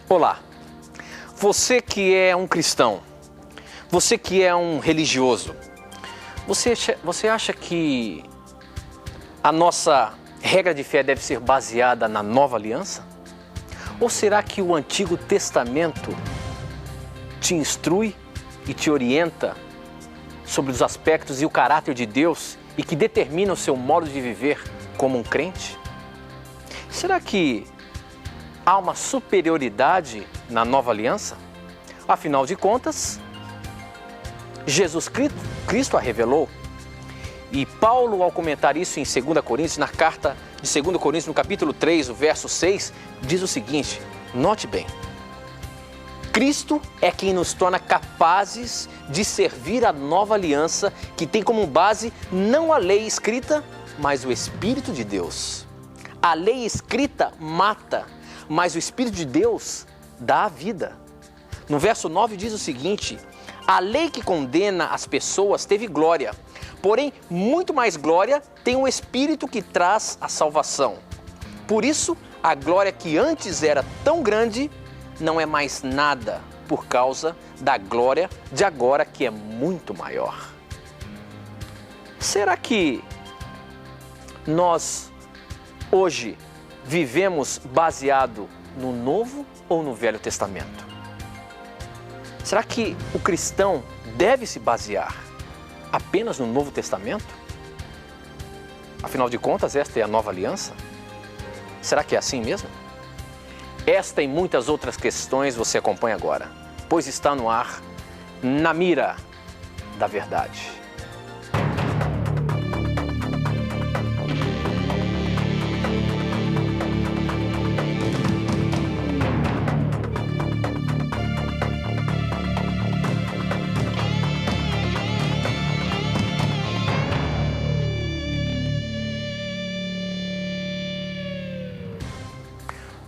Olá, você que é um cristão, você que é um religioso, você acha que a nossa regra de fé deve ser baseada na nova aliança? Ou será que o Antigo Testamento te instrui e te orienta sobre os aspectos e o caráter de Deus e que determina o seu modo de viver como um crente? Será que há uma superioridade na nova aliança? Afinal de contas, Jesus Cristo a revelou. E Paulo, ao comentar isso em 2 Coríntios, na carta de 2 Coríntios, no capítulo 3, o verso 6, diz o seguinte, note bem: Cristo é quem nos torna capazes de servir a nova aliança que tem como base não a lei escrita, mas o Espírito de Deus. A lei escrita mata, mas o Espírito de Deus dá a vida. No verso 9 diz o seguinte: a lei que condena as pessoas teve glória, porém muito mais glória tem o Espírito que traz a salvação. Por isso, a glória que antes era tão grande não é mais nada por causa da glória de agora que é muito maior. Será que nós hoje vivemos baseado no Novo ou no Velho Testamento? Será que o cristão deve se basear apenas no Novo Testamento? Afinal de contas, esta é a nova aliança? Será que é assim mesmo? Esta e muitas outras questões você acompanha agora, pois está no ar, Na Mira da Verdade.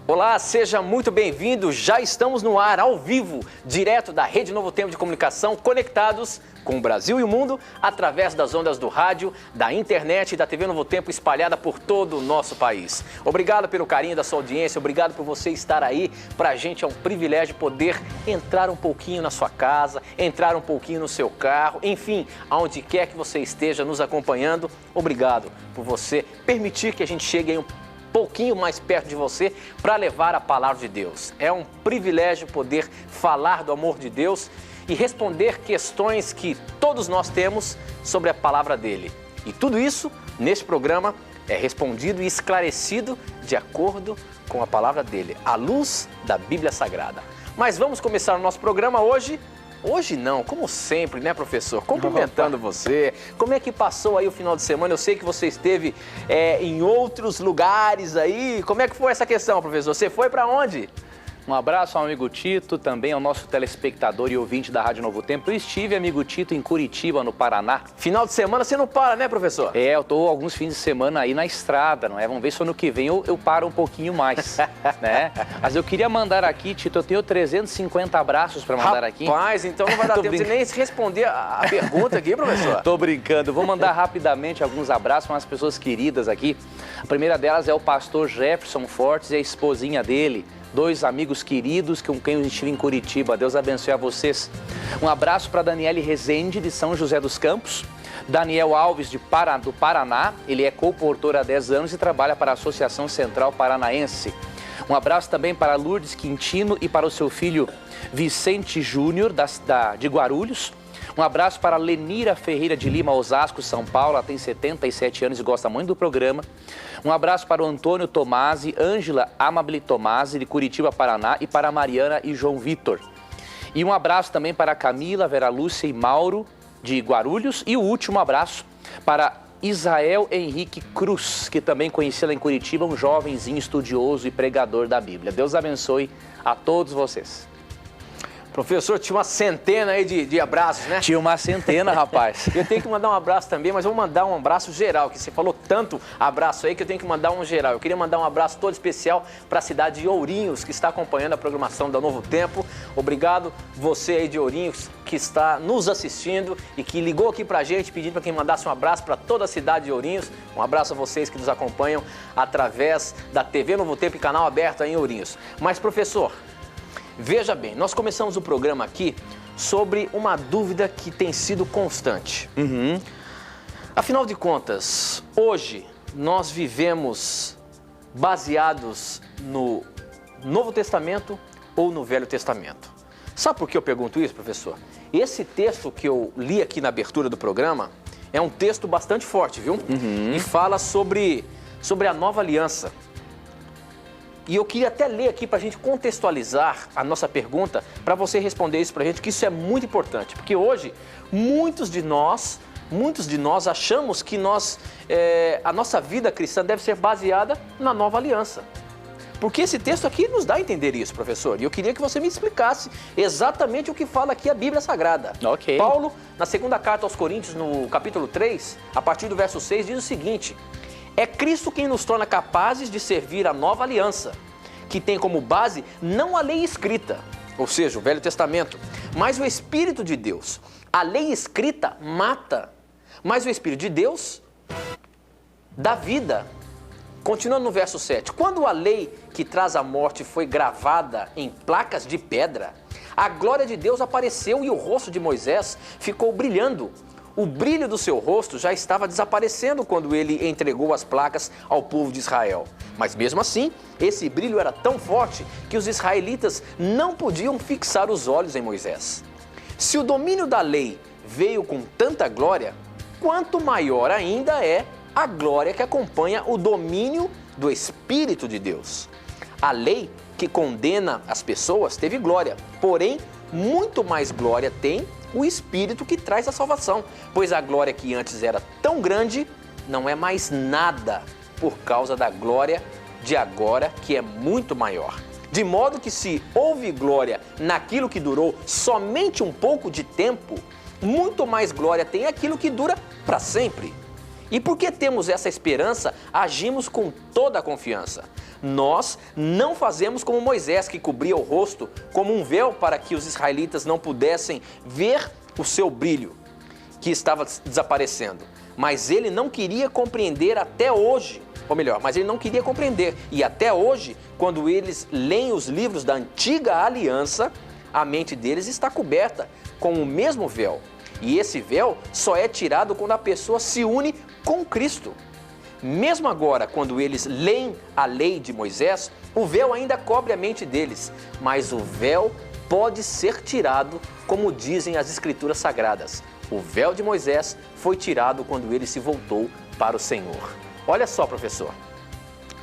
Olá, seja muito bem-vindo. Já estamos no ar, ao vivo, direto da Rede Novo Tempo de Comunicação, conectados com o Brasil e o mundo, através das ondas do rádio, da internet e da TV Novo Tempo espalhada por todo o nosso país. Obrigado pelo carinho da sua audiência, obrigado por você estar aí. Pra gente é um privilégio poder entrar um pouquinho na sua casa, entrar um pouquinho no seu carro, enfim, aonde quer que você esteja nos acompanhando. Obrigado por você permitir que a gente chegue aí um pouquinho mais perto de você para levar a palavra de Deus. É um privilégio poder falar do amor de Deus e responder questões que todos nós temos sobre a palavra dele. E tudo isso, neste programa, é respondido e esclarecido de acordo com a palavra dele, à luz da Bíblia Sagrada. Mas vamos começar o nosso programa hoje. Hoje não, como sempre, né, professor? Cumprimentando você. Como é que passou aí o final de semana? Eu sei que você esteve em outros lugares aí. Como é que foi essa questão, professor? Você foi para onde? Um abraço ao amigo Tito, também ao nosso telespectador e ouvinte da Rádio Novo Tempo. Eu estive, amigo Tito, em Curitiba, no Paraná. Final de semana você não para, né, professor? Eu tô alguns fins de semana aí na estrada, não é? Vamos ver se ano que vem eu paro um pouquinho mais, né? Mas eu queria mandar aqui, Tito, eu tenho 350 abraços para mandar aqui. Rapaz, então não vai dar tempo de nem responder a pergunta aqui, professor. Tô brincando. Vou mandar rapidamente alguns abraços para umas pessoas queridas aqui. A primeira delas é o pastor Jefferson Fortes e a esposinha dele. Dois amigos queridos com quem eu estive em Curitiba. Deus abençoe a vocês. Um abraço para Daniele Rezende, de São José dos Campos. Daniel Alves, do Paraná. Ele é co-portor há 10 anos e trabalha para a Associação Central Paranaense. Um abraço também para Lourdes Quintino e para o seu filho Vicente Júnior, de Guarulhos. Um abraço para Lenira Ferreira de Lima, Osasco, São Paulo. Ela tem 77 anos e gosta muito do programa. Um abraço para o Antônio Tomasi, Ângela Amabile Tomasi, de Curitiba, Paraná. E para a Mariana e João Vitor. E um abraço também para Camila, Vera Lúcia e Mauro, de Guarulhos. E o último abraço para Israel Henrique Cruz, que também conheci lá em Curitiba, um jovenzinho estudioso e pregador da Bíblia. Deus abençoe a todos vocês. Professor, tinha uma centena aí de abraços, né? Tinha uma centena, rapaz. Eu tenho que mandar um abraço também, mas eu vou mandar um abraço geral, que você falou tanto abraço aí que eu tenho que mandar um geral. Eu queria mandar um abraço todo especial para a cidade de Ourinhos, que está acompanhando a programação da Novo Tempo. Obrigado você aí de Ourinhos, que está nos assistindo e que ligou aqui pra gente, pedindo para quem mandasse um abraço para toda a cidade de Ourinhos. Um abraço a vocês que nos acompanham através da TV Novo Tempo e canal aberto aí em Ourinhos. Mas, professor, Veja bem, nós começamos o programa aqui sobre uma dúvida que tem sido constante. Afinal de contas, hoje nós vivemos baseados no Novo Testamento ou no Velho Testamento? Sabe por que eu pergunto isso, professor? Esse texto que eu li aqui na abertura do programa é um texto bastante forte, viu? E fala sobre a nova aliança. E eu queria até ler aqui para a gente contextualizar a nossa pergunta, para você responder isso para a gente, que isso é muito importante. Porque hoje, muitos de nós achamos que a nossa vida cristã deve ser baseada na nova aliança. Porque esse texto aqui nos dá a entender isso, professor. E eu queria que você me explicasse exatamente o que fala aqui a Bíblia Sagrada. Ok. Paulo, na segunda carta aos Coríntios, no capítulo 3, a partir do verso 6, diz o seguinte: é Cristo quem nos torna capazes de servir a nova aliança, que tem como base não a lei escrita, ou seja, o Velho Testamento, mas o Espírito de Deus. A lei escrita mata, mas o Espírito de Deus dá vida. Continuando no verso 7, quando a lei que traz a morte foi gravada em placas de pedra, a glória de Deus apareceu e o rosto de Moisés ficou brilhando. O brilho do seu rosto já estava desaparecendo quando ele entregou as placas ao povo de Israel. Mas mesmo assim, esse brilho era tão forte que os israelitas não podiam fixar os olhos em Moisés. Se o domínio da lei veio com tanta glória, quanto maior ainda é a glória que acompanha o domínio do Espírito de Deus. A lei que condena as pessoas teve glória, porém, muito mais glória tem o Espírito que traz a salvação, pois a glória que antes era tão grande não é mais nada por causa da glória de agora, que é muito maior. De modo que se houve glória naquilo que durou somente um pouco de tempo, muito mais glória tem aquilo que dura para sempre. E porque temos essa esperança, agimos com toda a confiança. Nós não fazemos como Moisés, que cobria o rosto como um véu para que os israelitas não pudessem ver o seu brilho, que estava desaparecendo. Mas ele não queria compreender até hoje, ou melhor, mas ele não queria compreender. E até hoje, quando eles leem os livros da antiga aliança, a mente deles está coberta com o mesmo véu. E esse véu só é tirado quando a pessoa se une com Cristo. Mesmo agora, quando eles leem a lei de Moisés, o véu ainda cobre a mente deles, mas o véu pode ser tirado, como dizem as Escrituras Sagradas. O véu de Moisés foi tirado quando ele se voltou para o Senhor. Olha só, professor,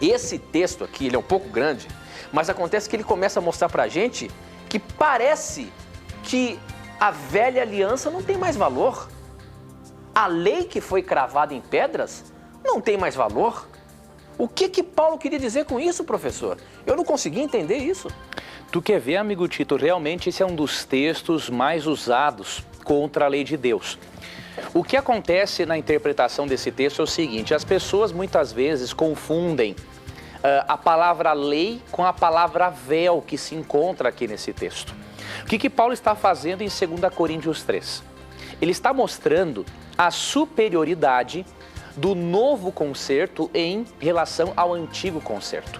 esse texto aqui, ele é um pouco grande, mas acontece que ele começa a mostrar para a gente que parece que a velha aliança não tem mais valor. A lei que foi cravada em pedras não tem mais valor. O que Paulo queria dizer com isso, professor? Eu não consegui entender isso. Tu quer ver, amigo Tito, realmente esse é um dos textos mais usados contra a lei de Deus. O que acontece na interpretação desse texto é o seguinte: as pessoas muitas vezes confundem a palavra lei com a palavra véu que se encontra aqui nesse texto. O que Paulo está fazendo em 2 Coríntios 3? Ele está mostrando a superioridade do novo concerto em relação ao antigo concerto.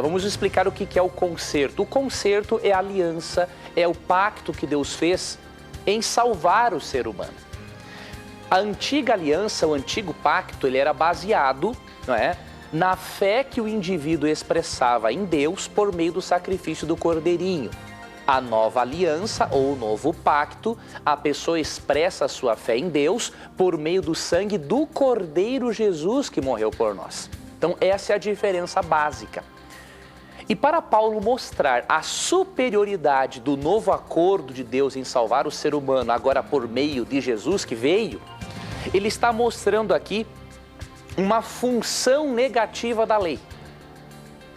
Vamos explicar o que é o concerto. O concerto é a aliança, é o pacto que Deus fez em salvar o ser humano. A antiga aliança, o antigo pacto, ele era baseado, não é, na fé que o indivíduo expressava em Deus por meio do sacrifício do cordeirinho. A nova aliança ou o novo pacto, a pessoa expressa a sua fé em Deus por meio do sangue do Cordeiro Jesus que morreu por nós. Então essa é a diferença básica. E para Paulo mostrar a superioridade do novo acordo de Deus em salvar o ser humano agora por meio de Jesus que veio, ele está mostrando aqui uma função negativa da lei.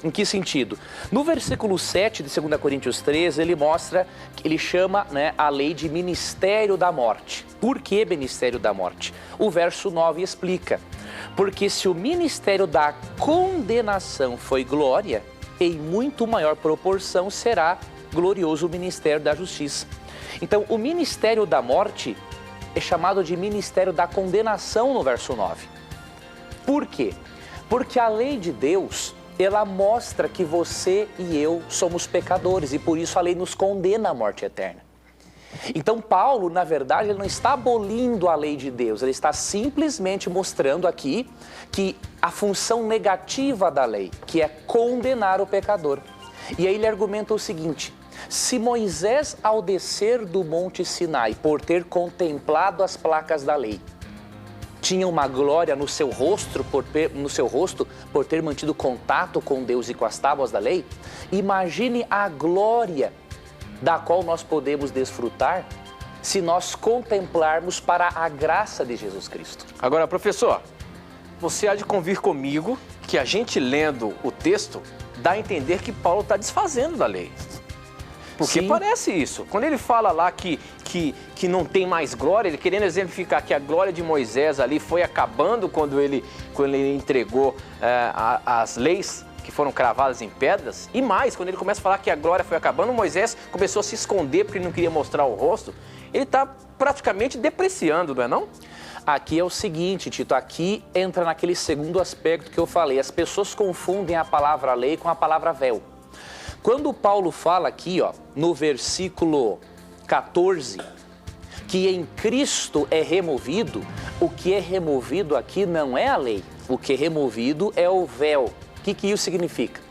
Em que sentido? No versículo 7 de 2 Coríntios 3, ele mostra, ele chama, a lei de ministério da morte. Por que ministério da morte? O verso 9 explica: porque se o ministério da condenação foi glória, em muito maior proporção será glorioso o ministério da justiça. Então, o ministério da morte é chamado de ministério da condenação no verso 9. Por quê? Porque a lei de Deus ela mostra que você e eu somos pecadores e por isso a lei nos condena à morte eterna. Então Paulo, na verdade, ele não está abolindo a lei de Deus, ele está simplesmente mostrando aqui que a função negativa da lei, que é condenar o pecador. E aí ele argumenta o seguinte: se Moisés, ao descer do Monte Sinai, por ter contemplado as placas da lei, tinha uma glória no seu rosto por ter mantido contato com Deus e com as tábuas da lei, imagine a glória da qual nós podemos desfrutar se nós contemplarmos para a graça de Jesus Cristo. Agora, professor, você há de convir comigo que a gente lendo o texto dá a entender que Paulo está desfazendo da lei. Porque Sim. parece isso. Quando ele fala lá que não tem mais glória, ele querendo exemplificar que a glória de Moisés ali foi acabando quando ele entregou as leis que foram cravadas em pedras. E mais, quando ele começa a falar que a glória foi acabando, Moisés começou a se esconder porque ele não queria mostrar o rosto. Ele está praticamente depreciando, não é não? Aqui é o seguinte, Tito, aqui entra naquele segundo aspecto que eu falei. As pessoas confundem a palavra lei com a palavra véu. Quando Paulo fala aqui, ó, no versículo 14, que em Cristo é removido, o que é removido aqui não é a lei, o que é removido é o véu. O que isso significa?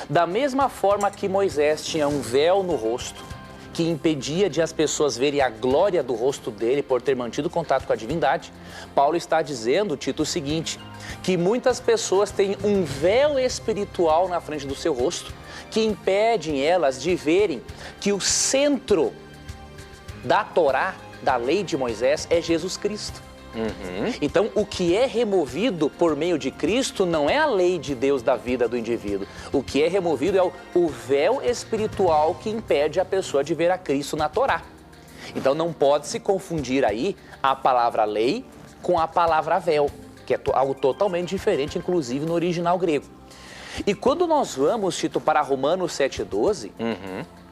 Da mesma forma que Moisés tinha um véu no rosto, que impedia de as pessoas verem a glória do rosto dele por ter mantido contato com a divindade, Paulo está dizendo, Tito, o seguinte, que muitas pessoas têm um véu espiritual na frente do seu rosto, que impedem elas de verem que o centro da Torá, da lei de Moisés, é Jesus Cristo. Então, o que é removido por meio de Cristo não é a lei de Deus da vida do indivíduo. O que é removido é o véu espiritual que impede a pessoa de ver a Cristo na Torá. Então, não pode se confundir aí a palavra lei com a palavra véu, que é algo totalmente diferente, inclusive no original grego. E quando nós vamos, Tito, para Romanos 7,12,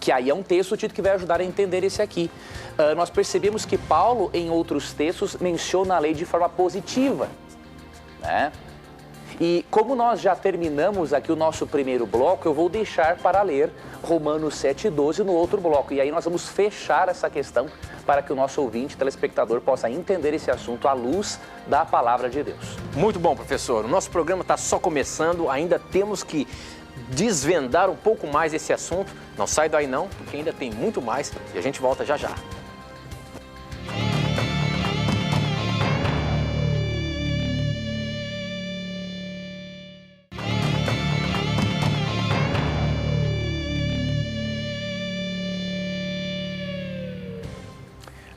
que aí é um texto, Tito, que vai ajudar a entender esse aqui. Nós percebemos que Paulo, em outros textos, menciona a lei de forma positiva, né? E como nós já terminamos aqui o nosso primeiro bloco, eu vou deixar para ler Romanos 7,12 no outro bloco. E aí nós vamos fechar essa questão para que o nosso ouvinte, telespectador, possa entender esse assunto à luz da palavra de Deus. Muito bom, professor. O nosso programa está só começando, ainda temos que desvendar um pouco mais esse assunto. Não sai daí não, porque ainda tem muito mais e a gente volta já já.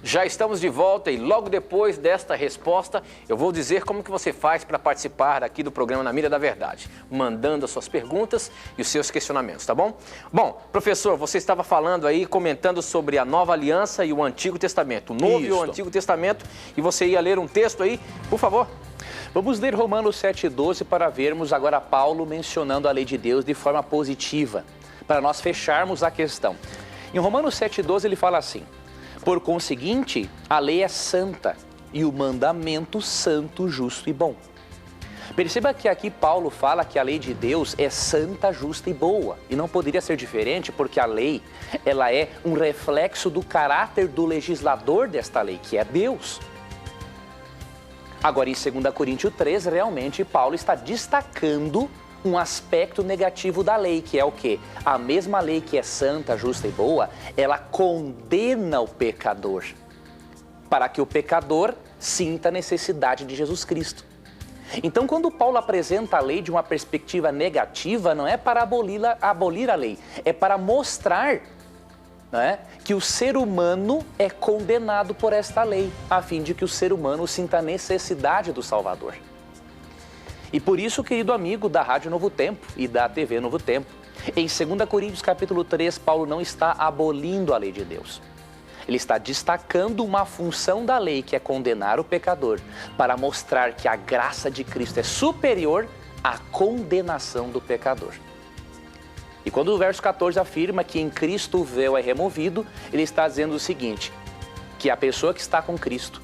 Já estamos de volta e logo depois desta resposta eu vou dizer como que você faz para participar aqui do programa Na Mira da Verdade, mandando as suas perguntas e os seus questionamentos, tá bom? Bom, professor, você estava falando aí, comentando sobre a Nova Aliança e o Antigo Testamento, o Novo e o Antigo Testamento, e você ia ler um texto aí, por favor? Vamos ler Romanos 7,12 para vermos agora Paulo mencionando a lei de Deus de forma positiva, para nós fecharmos a questão. Em Romanos 7,12 ele fala assim: por conseguinte, a lei é santa e o mandamento santo, justo e bom. Perceba que aqui Paulo fala que a lei de Deus é santa, justa e boa. E não poderia ser diferente porque a lei, ela é um reflexo do caráter do legislador desta lei, que é Deus. Agora, em 2 Coríntios 3, realmente Paulo está destacando um aspecto negativo da lei, que é o quê? A mesma lei que é santa, justa e boa, ela condena o pecador, para que o pecador sinta a necessidade de Jesus Cristo. Então, quando Paulo apresenta a lei de uma perspectiva negativa, não é para abolir a lei, é para mostrar, né, que o ser humano é condenado por esta lei, a fim de que o ser humano sinta a necessidade do Salvador. E por isso, querido amigo da Rádio Novo Tempo e da TV Novo Tempo, em 2 Coríntios capítulo 3, Paulo não está abolindo a lei de Deus. Ele está destacando uma função da lei, que é condenar o pecador, para mostrar que a graça de Cristo é superior à condenação do pecador. E quando o verso 14 afirma que em Cristo o véu é removido, ele está dizendo o seguinte, que a pessoa que está com Cristo,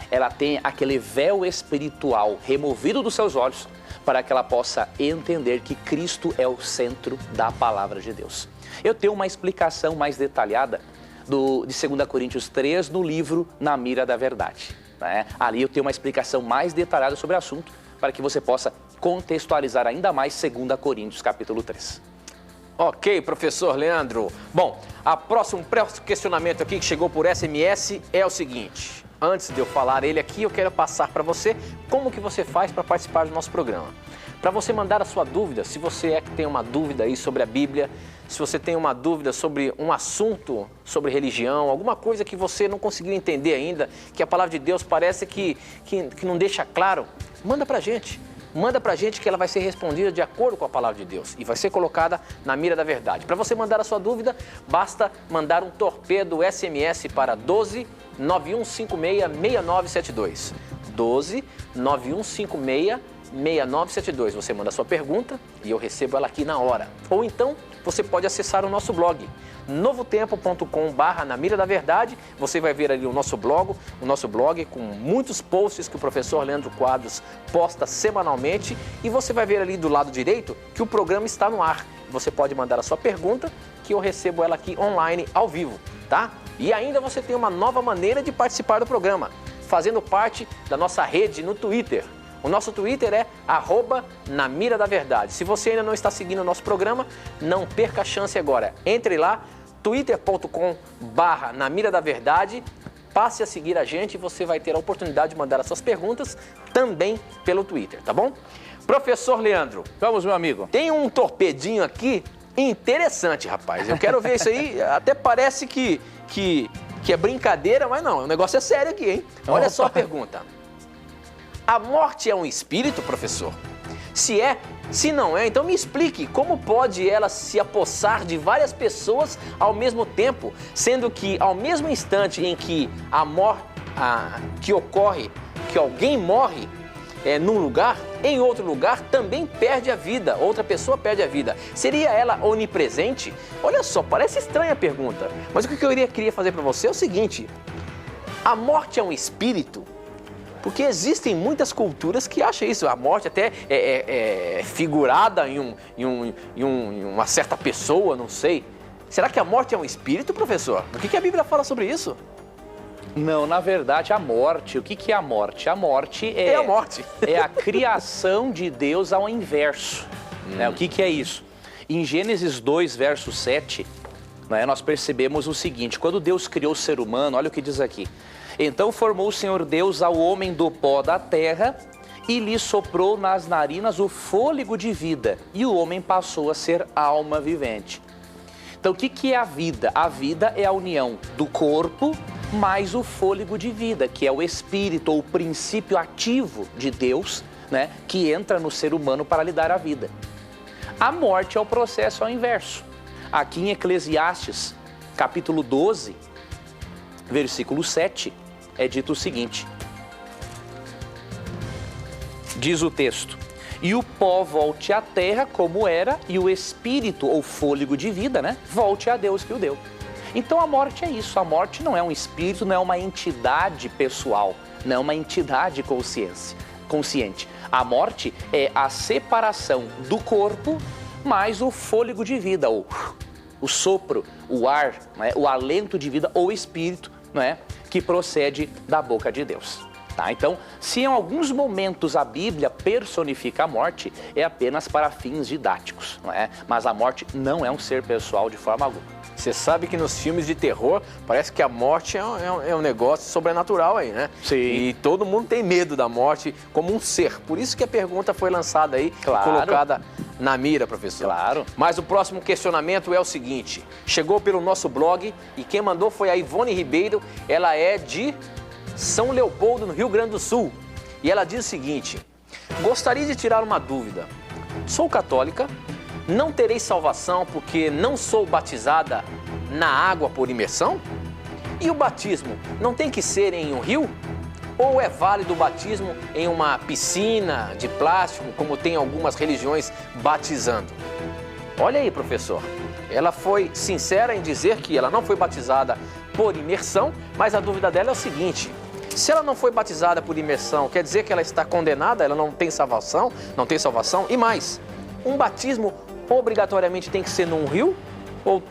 ela tem aquele véu espiritual removido dos seus olhos, para que ela possa entender que Cristo é o centro da palavra de Deus. Eu tenho uma explicação mais detalhada de 2 Coríntios 3 no livro Na Mira da Verdade. Né? Ali eu tenho uma explicação mais detalhada sobre o assunto para que você possa contextualizar ainda mais 2 Coríntios capítulo 3. Ok, professor Leandro. Bom, o próximo questionamento aqui que chegou por SMS é o seguinte. Antes de eu falar ele aqui, eu quero passar para você como que você faz para participar do nosso programa. Para você mandar a sua dúvida, se você é que tem uma dúvida aí sobre a Bíblia, se você tem uma dúvida sobre um assunto, sobre religião, alguma coisa que você não conseguiu entender ainda, que a palavra de Deus parece que não deixa claro, manda para a gente. Manda pra gente que ela vai ser respondida de acordo com a palavra de Deus e vai ser colocada na mira da verdade. Para você mandar a sua dúvida, basta mandar um torpedo SMS para 12 9156 6972. 12 9156 6972. Você manda a sua pergunta e eu recebo ela aqui na hora. Ou então, você pode acessar o nosso blog, novotempo.com/na mira da verdade. Você vai ver ali o nosso blog com muitos posts que o professor Leandro Quadros posta semanalmente. E você vai ver ali do lado direito que o programa está no ar. Você pode mandar a sua pergunta que eu recebo ela aqui online, ao vivo, tá? E ainda você tem uma nova maneira de participar do programa, fazendo parte da nossa rede no Twitter. O nosso Twitter é @naMiraDaVerdade. Se você ainda não está seguindo o nosso programa, não perca a chance agora. Entre lá, twitter.com/naMiraDaVerdade, passe a seguir a gente e você vai ter a oportunidade de mandar as suas perguntas também pelo Twitter, tá bom? Professor Leandro, Vamos, meu amigo. tem um torpedinho aqui interessante, rapaz. Eu quero ver isso aí, até parece que é brincadeira, mas não, o negócio é sério aqui, hein? Olha só a pergunta. A morte é um espírito, professor? Se é, se não é, então me explique como pode ela se apossar de várias pessoas ao mesmo tempo, sendo que ao mesmo instante em que que ocorre, que alguém morre num lugar, em outro lugar também perde a vida, outra pessoa perde a vida. Seria ela onipresente? Olha só, parece estranha a pergunta, mas o que eu queria fazer para você é o seguinte: a morte é um espírito? Porque existem muitas culturas que acham isso. A morte até é figurada em uma certa pessoa, não sei. Será que a morte é um espírito, professor? O que a Bíblia fala sobre isso? Não, na verdade, a morte, o que é a morte? A morte é a morte. É a criação de Deus ao inverso. Né? O que é isso? Em Gênesis 2, verso 7, né, nós percebemos o seguinte: quando Deus criou o ser humano, olha o que diz aqui. Então formou o Senhor Deus ao homem do pó da terra e lhe soprou nas narinas o fôlego de vida, e o homem passou a ser alma vivente. Então o que é a vida? A vida é a união do corpo mais o fôlego de vida, que é o espírito ou o princípio ativo de Deus, né, que entra no ser humano para lhe dar a vida. A morte é o processo ao inverso. Aqui em Eclesiastes, capítulo 12, versículo 7, é dito o seguinte. Diz o texto: e o pó volte à terra como era, e o espírito ou fôlego de vida, né, volte a Deus que o deu. Então a morte é isso. A morte não é um espírito, não é uma entidade pessoal, não é uma entidade consciente. A morte é a separação do corpo mais o fôlego de vida, ou o sopro, o ar, né, o alento de vida ou espírito, né, que procede da boca de Deus. Tá? Então, se em alguns momentos a Bíblia personifica a morte, é apenas para fins didáticos, não é? Mas a morte não é um ser pessoal de forma alguma. Você sabe que nos filmes de terror parece que a morte é um negócio sobrenatural aí, né? Sim. E todo mundo tem medo da morte como um ser. Por isso que a pergunta foi lançada aí, claro, colocada na mira, professor. Claro. Mas o próximo questionamento é o seguinte: chegou pelo nosso blog e quem mandou foi a Ivone Ribeiro. Ela é de São Leopoldo, no Rio Grande do Sul. E ela diz o seguinte: gostaria de tirar uma dúvida. Sou católica, não terei salvação porque não sou batizada na água por imersão? E o batismo não tem que ser em um rio? Ou é válido o batismo em uma piscina de plástico, como tem algumas religiões batizando? Olha aí, professor. Ela foi sincera em dizer que ela não foi batizada por imersão, mas a dúvida dela é o seguinte: Se ela não foi batizada por imersão, quer dizer que ela está condenada, ela não tem salvação? Não tem salvação? E mais, um batismo obrigatoriamente tem que ser num rio? Ou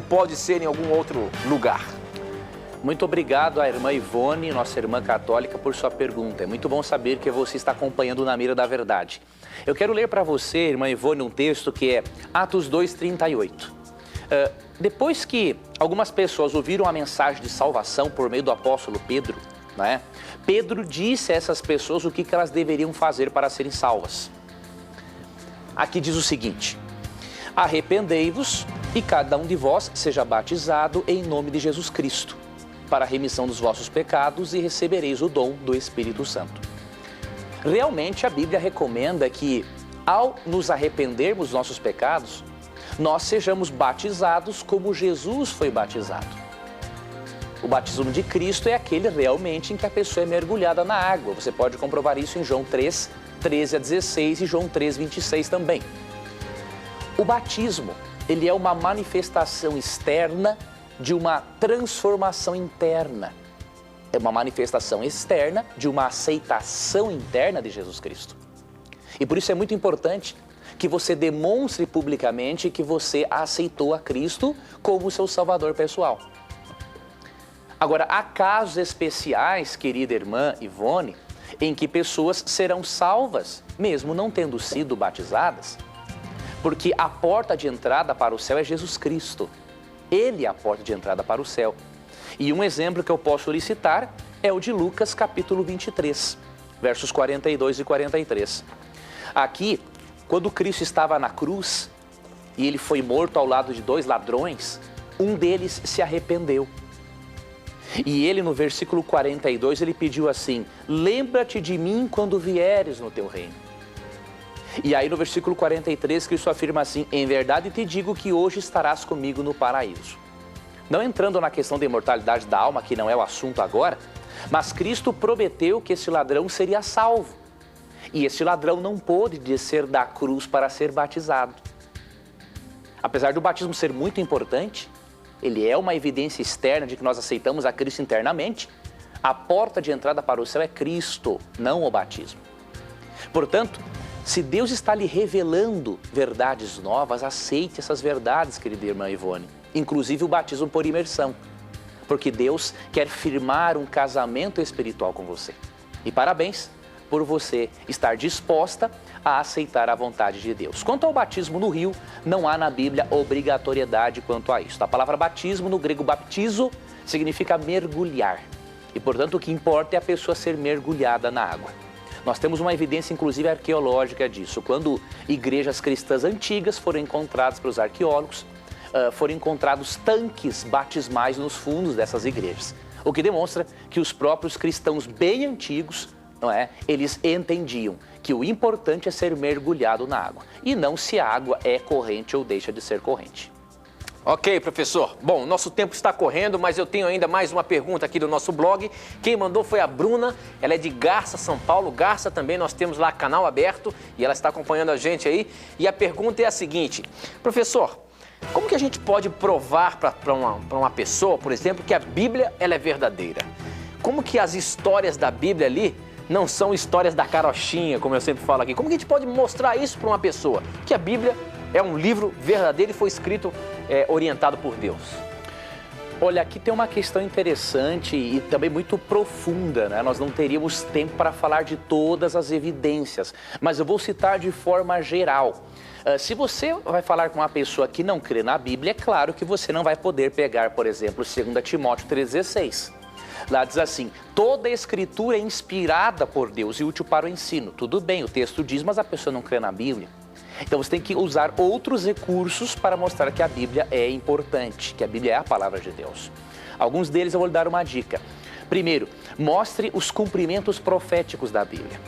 pode ser em algum outro lugar? Muito obrigado à irmã Ivone, nossa irmã católica, por sua pergunta. É muito bom saber que você está acompanhando Na Mira da Verdade. Eu quero ler para você, irmã Ivone, um texto que é Atos 2:38. Depois que algumas pessoas ouviram a mensagem de salvação por meio do apóstolo Pedro, né? Pedro disse a essas pessoas o que elas deveriam fazer para serem salvas. Aqui diz o seguinte: arrependei-vos e cada um de vós seja batizado em nome de Jesus Cristo, para a remissão dos vossos pecados, e recebereis o dom do Espírito Santo. Realmente a Bíblia recomenda que, ao nos arrependermos dos nossos pecados, nós sejamos batizados como Jesus foi batizado. O batismo de Cristo é aquele realmente em que a pessoa é mergulhada na água. Você pode comprovar isso em João 3:13-16 e João 3:26 também. O batismo, ele é uma manifestação externa de uma transformação interna. É uma manifestação externa de uma aceitação interna de Jesus Cristo. E por isso é muito importante que você demonstre publicamente que você aceitou a Cristo como seu Salvador pessoal. Agora, há casos especiais, querida irmã Ivone, em que pessoas serão salvas, mesmo não tendo sido batizadas, porque a porta de entrada para o céu é Jesus Cristo. Ele é a porta de entrada para o céu. E um exemplo que eu posso lhe citar é o de Lucas capítulo 23, versos 42 e 43. Aqui, quando Cristo estava na cruz e ele foi morto ao lado de 2 ladrões, um deles se arrependeu. E ele, no versículo 42, ele pediu assim: lembra-te de mim quando vieres no teu reino. E aí no versículo 43, Cristo afirma assim: em verdade te digo que hoje estarás comigo no paraíso. Não entrando na questão da imortalidade da alma, que não é o assunto agora, mas Cristo prometeu que esse ladrão seria salvo. E esse ladrão não pôde descer da cruz para ser batizado. Apesar do batismo ser muito importante, ele é uma evidência externa de que nós aceitamos a Cristo internamente. A porta de entrada para o céu é Cristo, não o batismo. Portanto, se Deus está lhe revelando verdades novas, aceite essas verdades, querida irmã Ivone. Inclusive o batismo por imersão. Porque Deus quer firmar um casamento espiritual com você. E parabéns por você estar disposta a aceitar a vontade de Deus. Quanto ao batismo no rio, não há na Bíblia obrigatoriedade quanto a isso. A palavra batismo, no grego baptizo, significa mergulhar. E, portanto, o que importa é a pessoa ser mergulhada na água. Nós temos uma evidência, inclusive, arqueológica disso. Quando igrejas cristãs antigas foram encontradas pelos arqueólogos, foram encontrados tanques batismais nos fundos dessas igrejas. O que demonstra que os próprios cristãos bem antigos, não é? Eles entendiam que o importante é ser mergulhado na água e não se a água é corrente ou deixa de ser corrente. Ok, professor. Bom, nosso tempo está correndo, mas eu tenho ainda mais uma pergunta aqui do nosso blog. Quem mandou foi a Bruna, ela é de Garça, São Paulo. Garça também, nós temos lá canal aberto e ela está acompanhando a gente aí. E a pergunta é a seguinte: professor, como que a gente pode provar para uma pessoa, por exemplo, que a Bíblia ela é verdadeira? Como que as histórias da Bíblia ali não são histórias da carochinha, como eu sempre falo aqui? Como que a gente pode mostrar isso para uma pessoa? Que a Bíblia é um livro verdadeiro e foi escrito orientado por Deus. Olha, aqui tem uma questão interessante e também muito profunda, né? Nós não teríamos tempo para falar de todas as evidências, mas eu vou citar de forma geral. Se você vai falar com uma pessoa que não crê na Bíblia, é claro que você não vai poder pegar, por exemplo, 2 Timóteo 3,16. Lá diz assim: toda a escritura é inspirada por Deus e útil para o ensino. Tudo bem, o texto diz, mas a pessoa não crê na Bíblia. Então você tem que usar outros recursos para mostrar que a Bíblia é importante, que a Bíblia é a palavra de Deus. Alguns deles eu vou lhe dar uma dica. Primeiro, mostre os cumprimentos proféticos da Bíblia.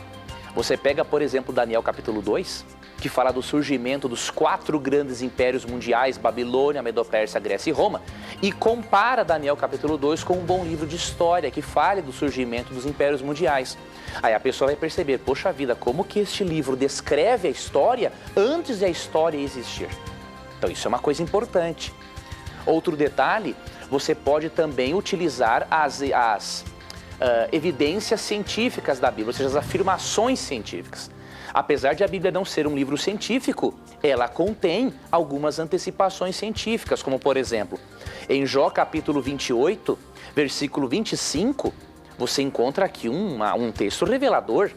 Você pega, por exemplo, Daniel capítulo 2, que fala do surgimento dos 4 grandes impérios mundiais, Babilônia, Medo-Pérsia, Grécia e Roma, e compara Daniel capítulo 2 com um bom livro de história que fale do surgimento dos impérios mundiais. Aí a pessoa vai perceber, poxa vida, como que este livro descreve a história antes de a história existir. Então isso é uma coisa importante. Outro detalhe, você pode também utilizar evidências científicas da Bíblia, ou seja, as afirmações científicas. Apesar de a Bíblia não ser um livro científico, ela contém algumas antecipações científicas, como por exemplo, em Jó capítulo 28, versículo 25, você encontra aqui um texto revelador.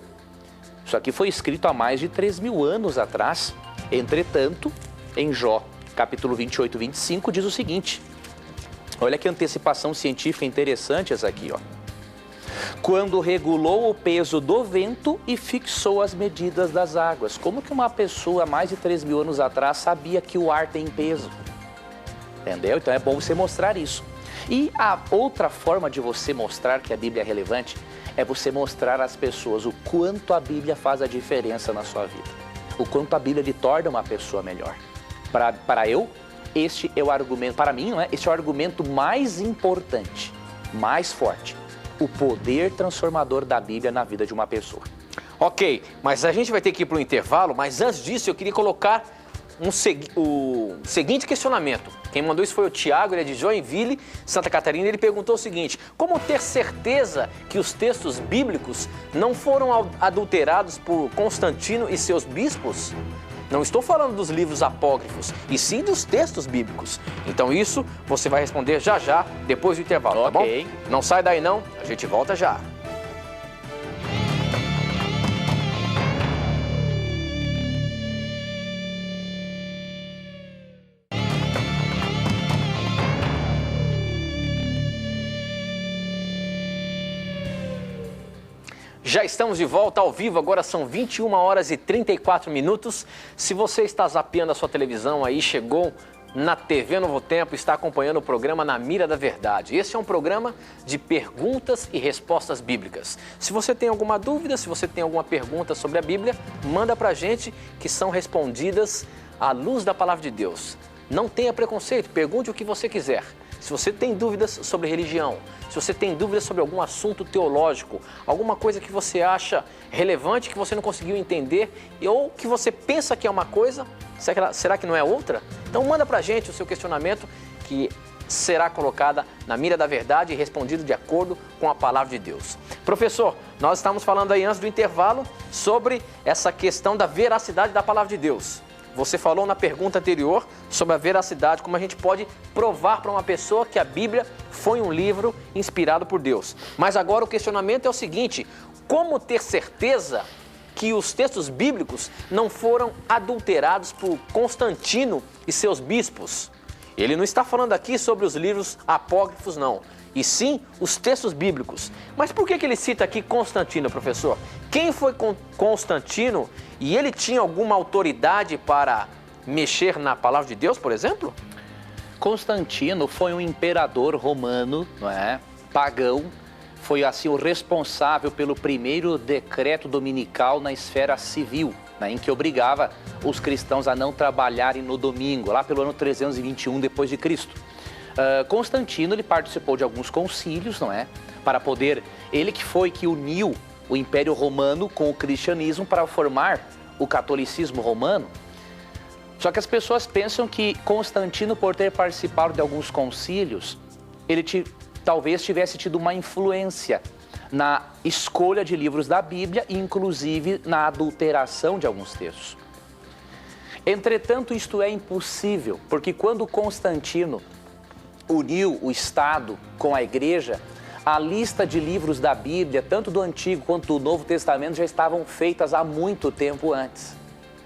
Isso aqui foi escrito há mais de 3.000 anos atrás. Entretanto, em Jó capítulo 28, 25, diz o seguinte, olha que antecipação científica interessante essa aqui, ó. Quando regulou o peso do vento e fixou as medidas das águas. Como que uma pessoa, mais de 3.000 anos atrás, sabia que o ar tem peso? Entendeu? Então é bom você mostrar isso. E a outra forma de você mostrar que a Bíblia é relevante é você mostrar às pessoas o quanto a Bíblia faz a diferença na sua vida. O quanto a Bíblia lhe torna uma pessoa melhor. Para eu, este é o argumento, para mim, não é? Este é o argumento mais importante, mais forte. O poder transformador da Bíblia na vida de uma pessoa. Ok, mas a gente vai ter que ir para o intervalo, mas antes disso eu queria colocar o seguinte questionamento. Quem mandou isso foi o Tiago, ele é de Joinville, Santa Catarina, ele perguntou o seguinte: como ter certeza que os textos bíblicos não foram adulterados por Constantino e seus bispos? Não estou falando dos livros apócrifos, e sim dos textos bíblicos. Então isso você vai responder já já, depois do intervalo, tá bom? Não sai daí não, a gente volta já. Já estamos de volta ao vivo, agora são 21 horas e 34 minutos. Se você está zapeando a sua televisão aí, chegou na TV Novo Tempo, está acompanhando o programa Na Mira da Verdade. Esse é um programa de perguntas e respostas bíblicas. Se você tem alguma dúvida, se você tem alguma pergunta sobre a Bíblia, manda pra gente que são respondidas à luz da Palavra de Deus. Não tenha preconceito, pergunte o que você quiser. Se você tem dúvidas sobre religião, se você tem dúvidas sobre algum assunto teológico, alguma coisa que você acha relevante, que você não conseguiu entender, ou que você pensa que é uma coisa, será que não é outra? Então manda pra gente o seu questionamento, que será colocada na mira da verdade e respondido de acordo com a palavra de Deus. Professor, nós estamos falando aí antes do intervalo sobre essa questão da veracidade da palavra de Deus. Você falou na pergunta anterior sobre a veracidade, como a gente pode provar para uma pessoa que a Bíblia foi um livro inspirado por Deus. Mas agora o questionamento é o seguinte: como ter certeza que os textos bíblicos não foram adulterados por Constantino e seus bispos? Ele não está falando aqui sobre os livros apócrifos, não, e sim os textos bíblicos. Mas por que ele cita aqui Constantino, professor? Quem foi Constantino e ele tinha alguma autoridade para mexer na palavra de Deus, por exemplo? Constantino foi um imperador romano, não é? Pagão, foi assim o responsável pelo primeiro decreto dominical na esfera civil, né, em que obrigava os cristãos a não trabalharem no domingo, lá pelo ano 321 depois de Cristo. Constantino, ele participou de alguns concílios, não é? Para poder, ele que uniu o Império Romano com o cristianismo para formar o catolicismo romano. Só que as pessoas pensam que Constantino, por ter participado de alguns concílios, ele talvez tivesse tido uma influência na escolha de livros da Bíblia, inclusive na adulteração de alguns textos. Entretanto, isto é impossível, porque quando Constantino uniu o Estado com a Igreja, a lista de livros da Bíblia, tanto do Antigo quanto do Novo Testamento, já estavam feitas há muito tempo antes,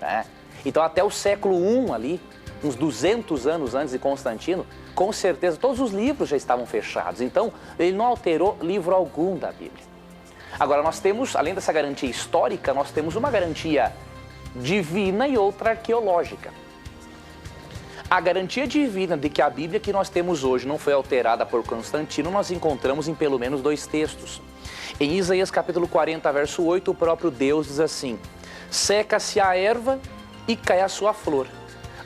né? Então, até o século I ali, uns 200 anos antes de Constantino, com certeza todos os livros já estavam fechados. Então, ele não alterou livro algum da Bíblia. Agora, nós temos, além dessa garantia histórica, nós temos uma garantia divina e outra arqueológica. A garantia divina de que a Bíblia que nós temos hoje não foi alterada por Constantino, nós encontramos em pelo menos 2 textos. Em Isaías capítulo 40, verso 8, o próprio Deus diz assim: seca-se a erva e cai a sua flor,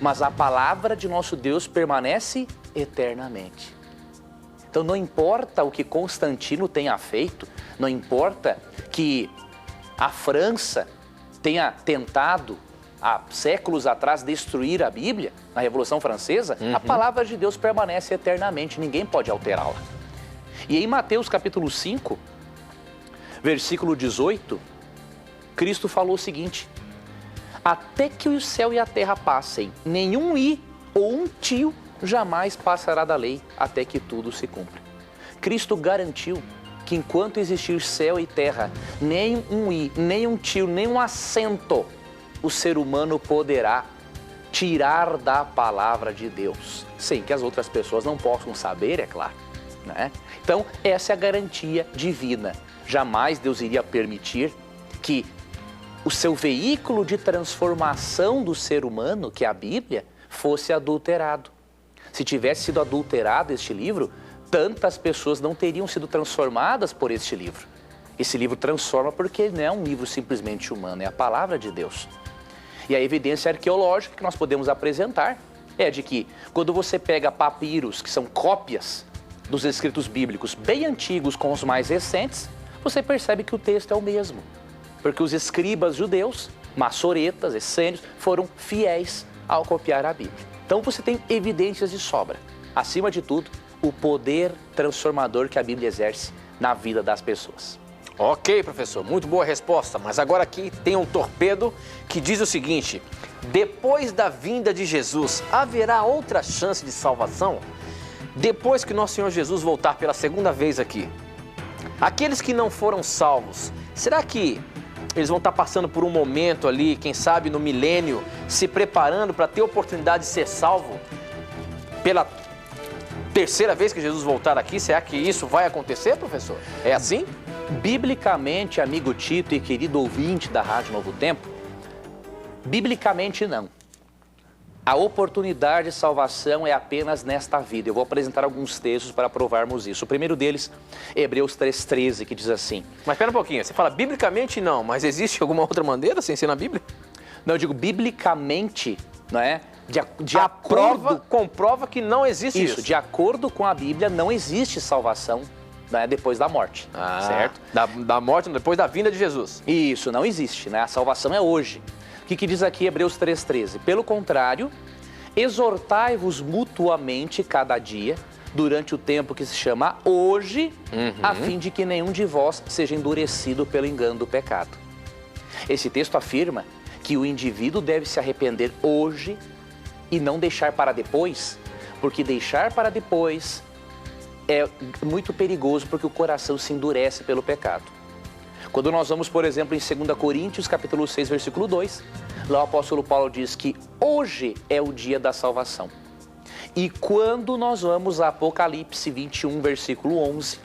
mas a palavra de nosso Deus permanece eternamente. Então não importa o que Constantino tenha feito, não importa que a França tenha tentado há séculos atrás destruir a Bíblia, na Revolução Francesa, a palavra de Deus permanece eternamente, ninguém pode alterá-la. E em Mateus capítulo 5, versículo 18, Cristo falou o seguinte: até que o céu e a terra passem, nenhum i ou um tio jamais passará da lei, até que tudo se cumpra. Cristo garantiu que enquanto existir céu e terra, nem um i, nem um tio, nem um acento, o ser humano poderá tirar da palavra de Deus, sem que as outras pessoas não possam saber, é claro, né? Então, essa é a garantia divina. Jamais Deus iria permitir que o seu veículo de transformação do ser humano, que é a Bíblia, fosse adulterado. Se tivesse sido adulterado este livro, tantas pessoas não teriam sido transformadas por este livro. Esse livro transforma porque ele não é um livro simplesmente humano, é a palavra de Deus. E a evidência arqueológica que nós podemos apresentar é de que quando você pega papiros, que são cópias dos escritos bíblicos bem antigos com os mais recentes, você percebe que o texto é o mesmo. Porque os escribas judeus, maçoretas, essênios, foram fiéis ao copiar a Bíblia. Então você tem evidências de sobra. Acima de tudo, o poder transformador que a Bíblia exerce na vida das pessoas. Ok, professor, muito boa resposta, mas agora aqui tem um torpedo que diz o seguinte: depois da vinda de Jesus, haverá outra chance de salvação? Depois que nosso Senhor Jesus voltar pela segunda vez aqui, aqueles que não foram salvos, será que eles vão estar passando por um momento ali, quem sabe no milênio, se preparando para ter a oportunidade de ser salvo pela terceira vez que Jesus voltar aqui? Será que isso vai acontecer, professor? É assim? Biblicamente, amigo Tito e querido ouvinte da Rádio Novo Tempo, biblicamente não. A oportunidade de salvação é apenas nesta vida. Eu vou apresentar alguns textos para provarmos isso. O primeiro deles, Hebreus 3,13, que diz assim... Mas espera um pouquinho, você fala biblicamente não, mas existe alguma outra maneira sem ser na Bíblia? Não, eu digo biblicamente, não é? A prova comprova que não existe isso. De acordo com a Bíblia, não existe salvação, né, depois da morte, certo? Da morte, depois da vinda de Jesus. Isso, não existe, né? A salvação é hoje. O que diz aqui Hebreus 3,13? Pelo contrário, exortai-vos mutuamente cada dia, durante o tempo que se chama hoje, a fim de que nenhum de vós seja endurecido pelo engano do pecado. Esse texto afirma que o indivíduo deve se arrepender hoje e não deixar para depois, porque deixar para depois é muito perigoso, porque o coração se endurece pelo pecado. Quando nós vamos, por exemplo, em 2 Coríntios, capítulo 6, versículo 2, lá o apóstolo Paulo diz que hoje é o dia da salvação. E quando nós vamos a Apocalipse 21, versículo 11,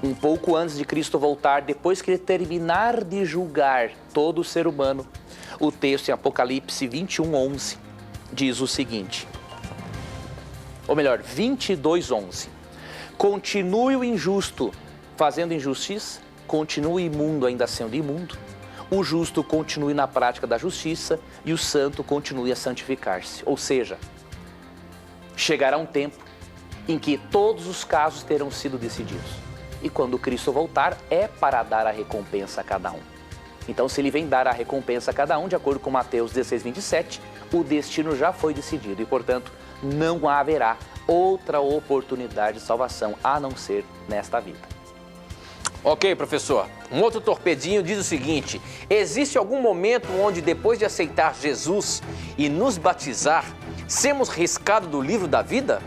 um pouco antes de Cristo voltar, depois que ele terminar de julgar todo o ser humano, o texto em Apocalipse 21, 11, diz o seguinte, ou melhor, 22, 11. Continue o injusto fazendo injustiça, continue imundo ainda sendo imundo, o justo continue na prática da justiça e o santo continue a santificar-se. Ou seja, chegará um tempo em que todos os casos terão sido decididos. E quando Cristo voltar, é para dar a recompensa a cada um. Então, se ele vem dar a recompensa a cada um, de acordo com Mateus 16, 27, o destino já foi decidido e, portanto, não haverá outra oportunidade de salvação a não ser nesta vida. Ok, professor. Um outro torpedinho diz o seguinte: existe algum momento onde, depois de aceitar Jesus e nos batizar, sermos riscados do livro da vida?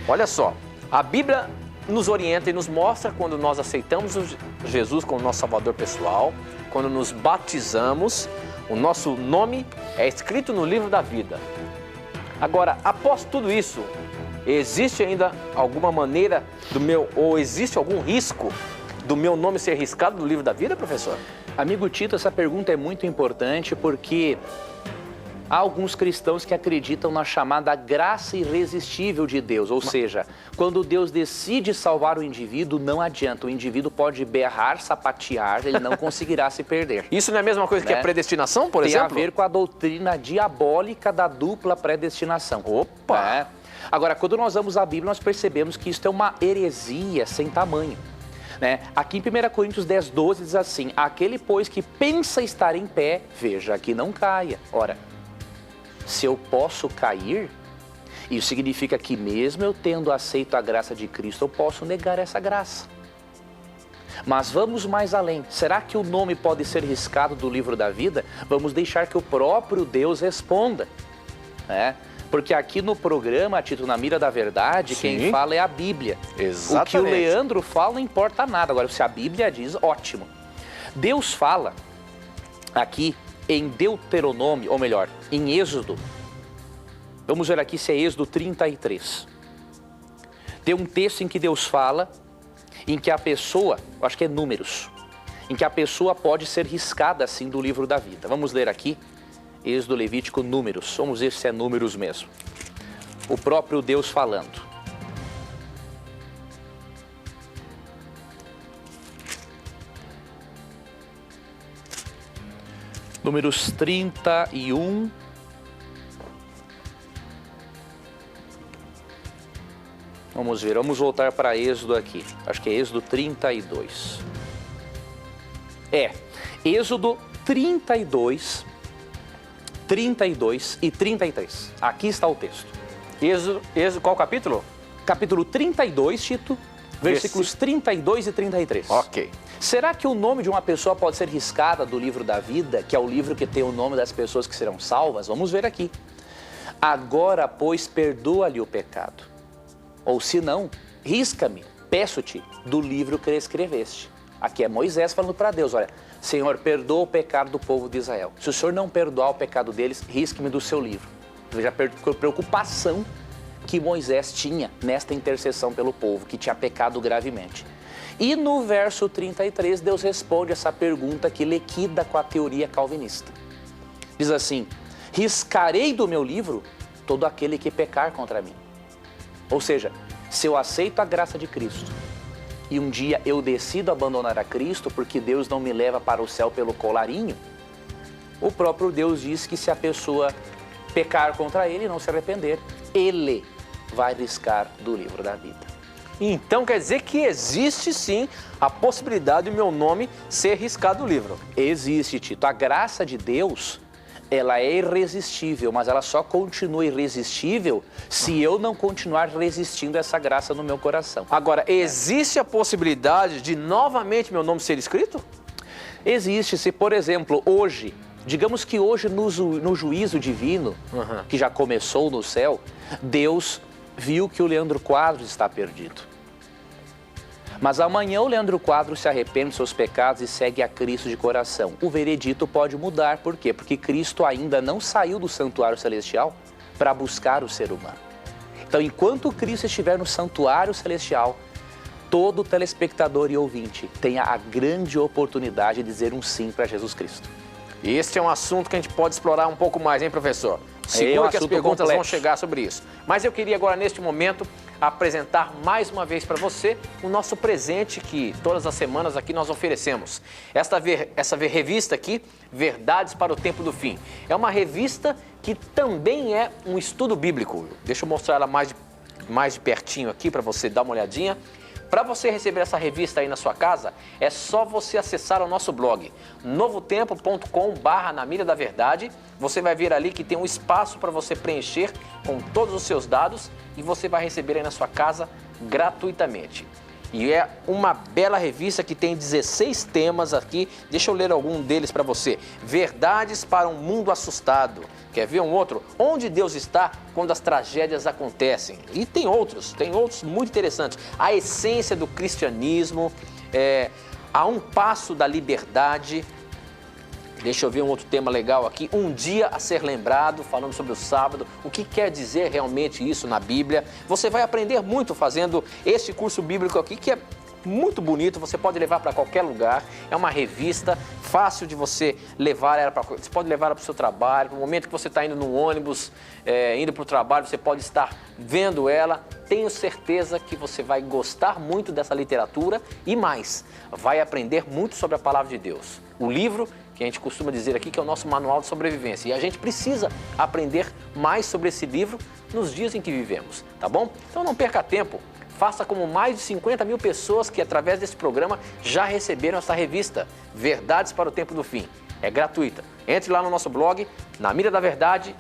Olha só, a Bíblia nos orienta e nos mostra quando nós aceitamos Jesus como nosso Salvador pessoal, quando nos batizamos, o nosso nome é escrito no livro da vida. Agora, após tudo isso, existe ainda alguma maneira ou existe algum risco do meu nome ser riscado do livro da vida, professor? Amigo Tito, essa pergunta é muito importante porque há alguns cristãos que acreditam na chamada graça irresistível de Deus, ou seja, quando Deus decide salvar o indivíduo, não adianta, o indivíduo pode berrar, sapatear, ele não conseguirá se perder. Isso não é a mesma coisa que a predestinação, por exemplo? Tem a ver com a doutrina diabólica da dupla predestinação. Opa! Agora, quando nós vamos à Bíblia, nós percebemos que isso é uma heresia sem tamanho. Aqui em 1 Coríntios 10, 12 diz assim, aquele, pois, que pensa estar em pé, veja que não caia. Ora, se eu posso cair, isso significa que mesmo eu tendo aceito a graça de Cristo, eu posso negar essa graça. Mas vamos mais além. Será que o nome pode ser riscado do livro da vida? Vamos deixar que o próprio Deus responda, né? Porque aqui no programa, Tito, na Mira da Verdade, Sim. quem fala é a Bíblia. Exatamente. O que o Leandro fala não importa nada. Agora, se a Bíblia diz, ótimo. Deus fala aqui em Deuteronômio, ou melhor, em Êxodo. Vamos ver aqui se é Êxodo 33. Tem um texto em que Deus fala, em que a pessoa, eu acho que é Números, em que a pessoa pode ser riscada assim do livro da vida. Vamos ler aqui, Êxodo, Levítico, Números. Vamos ver se é Números mesmo. O próprio Deus falando. Números 31. Vamos ver, vamos voltar para Êxodo aqui. Acho que é Êxodo 32. Êxodo 32, 32 e 33. Aqui está o texto. Êxodo, qual capítulo? Capítulo 32, Tito, versículos 32 e 33. Ok. Será que o nome de uma pessoa pode ser riscada do livro da vida, que é o livro que tem o nome das pessoas que serão salvas? Vamos ver aqui. Agora, pois, perdoa-lhe o pecado. Ou se não, risca-me, peço-te, do livro que escreveste. Aqui é Moisés falando para Deus, olha, Senhor, perdoa o pecado do povo de Israel. Se o Senhor não perdoar o pecado deles, risque-me do seu livro. Veja a preocupação que Moisés tinha nesta intercessão pelo povo, que tinha pecado gravemente. E no verso 33, Deus responde essa pergunta que liquida com a teoria calvinista. Diz assim, riscarei do meu livro todo aquele que pecar contra mim. Ou seja, se eu aceito a graça de Cristo e um dia eu decido abandonar a Cristo porque Deus não me leva para o céu pelo colarinho, o próprio Deus diz que se a pessoa pecar contra ele e não se arrepender, ele vai riscar do livro da vida. Então quer dizer que existe sim a possibilidade do meu nome ser riscado do livro. Existe, Tito. A graça de Deus, ela é irresistível, mas ela só continua irresistível se eu não continuar resistindo a essa graça no meu coração. Agora, existe a possibilidade de novamente meu nome ser escrito? Existe. Se, por exemplo, hoje, digamos que hoje no juízo divino, que já começou no céu, Deus viu que o Leandro Quadros está perdido. Mas amanhã o Leandro Quadros se arrepende dos seus pecados e segue a Cristo de coração. O veredito pode mudar, por quê? Porque Cristo ainda não saiu do santuário celestial para buscar o ser humano. Então, enquanto Cristo estiver no santuário celestial, todo telespectador e ouvinte tenha a grande oportunidade de dizer um sim para Jesus Cristo. Este é um assunto que a gente pode explorar um pouco mais, hein, professor? Segura que as perguntas vão chegar sobre isso. Mas eu queria agora, neste momento, apresentar mais uma vez para você o nosso presente que todas as semanas aqui nós oferecemos. Essa revista aqui, Verdades para o Tempo do Fim. É uma revista que também é um estudo bíblico. Deixa eu mostrar ela mais de pertinho aqui para você dar uma olhadinha. Para você receber essa revista aí na sua casa, é só você acessar o nosso blog, novotempo.com/na Mira da Verdade. Você vai ver ali que tem um espaço para você preencher com todos os seus dados e você vai receber aí na sua casa gratuitamente. E é uma bela revista que tem 16 temas aqui. Deixa eu ler algum deles para você. Verdades para um mundo assustado. Quer ver um outro? Onde Deus está quando as tragédias acontecem? E tem outros muito interessantes. A essência do cristianismo, a um passo da liberdade. Deixa eu ver um outro tema legal aqui. Um dia a ser lembrado, falando sobre o sábado. O que quer dizer realmente isso na Bíblia? Você vai aprender muito fazendo esse curso bíblico aqui, que é muito bonito. Você pode levar para qualquer lugar. É uma revista fácil de você levar ela para... Você pode levar ela para o seu trabalho. No momento que você está indo no ônibus, indo para o trabalho, você pode estar vendo ela. Tenho certeza que você vai gostar muito dessa literatura e mais, vai aprender muito sobre a palavra de Deus. O livro que a gente costuma dizer aqui que é o nosso manual de sobrevivência. E a gente precisa aprender mais sobre esse livro nos dias em que vivemos, tá bom? Então não perca tempo, faça como mais de 50 mil pessoas que através desse programa já receberam essa revista, Verdades para o Tempo do Fim. É gratuita. Entre lá no nosso blog, Na Mira da Verdade,